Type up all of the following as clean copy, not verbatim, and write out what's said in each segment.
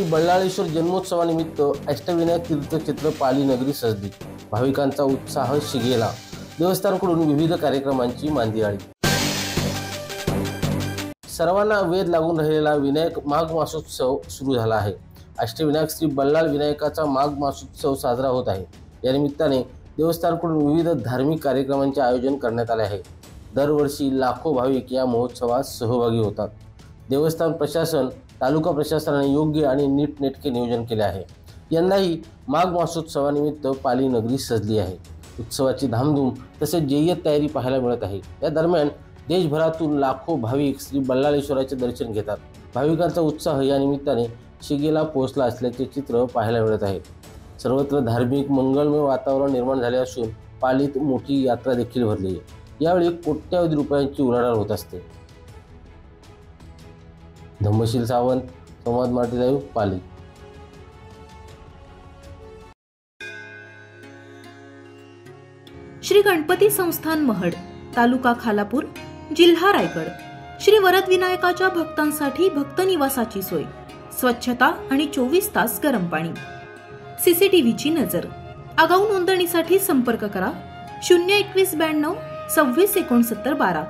श्री बल्लाळेश्वर जन्मोत्सवानिमित्त अष्टविनायक तीर्थक्षेत्र पाली नगरी सजली। भाविकांचा उत्साह शिगेला। देवस्थानकडून विविध कार्यक्रमांची मांदियाळी। सर्वांना वेध लागून राहिलेला विनायक माघ मासोत्सव सुरू झाला आहे। अष्टविनायक श्री बल्लाळ विनायकाचा माघ मासोत्सव साजरा होत आहे। या निमित्ताने देवस्थानकडून विविध धार्मिक कार्यक्रमांचे आयोजन करण्यात आले आहे। दरवर्षी लाखो भाविक या महोत्सवात सहभागी होतात। देवस्थान प्रशासन, तालुका प्रशासनाने योग्य आणि नीटनेटके नियोजन केले आहे। यंदाही माघ मासोत्सवानिमित्त पाली नगरी सजली आहे। उत्सवाची धामधूम तसेच जय्यत तयारी पाहायला मिळत आहे। या दरम्यान देशभरातून लाखो भाविक श्री बल्लाळेश्वराचे दर्शन घेतात। भाविकांचा उत्साह या निमित्ताने शिगेला पोहोचला असल्याचे चित्र पाहायला मिळत आहे। सर्वत्र धार्मिक मंगलमय वातावरण निर्माण झाले असून पालीत मोठी यात्रा देखील भरली आहे। यावेळी कोट्यावधी रुपयांची उलाढाल होत असते। धम्मशील सावंत, संवाद मराठी लाईव्ह, पाली। श्री गणपती संस्थान महड, तालुका खालापूर, जिल्हा रायगड। श्री वरद विनायकाच्या भक्तांसाठी भक्त निवासाची सोय, स्वच्छता आणि 24 तास गरम पाणी, सीसीटीव्हीची नजर। आगाऊ नोंदणीसाठी संपर्क करा 021 92 26 69 12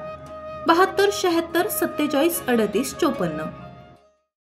72 76 47 38 54।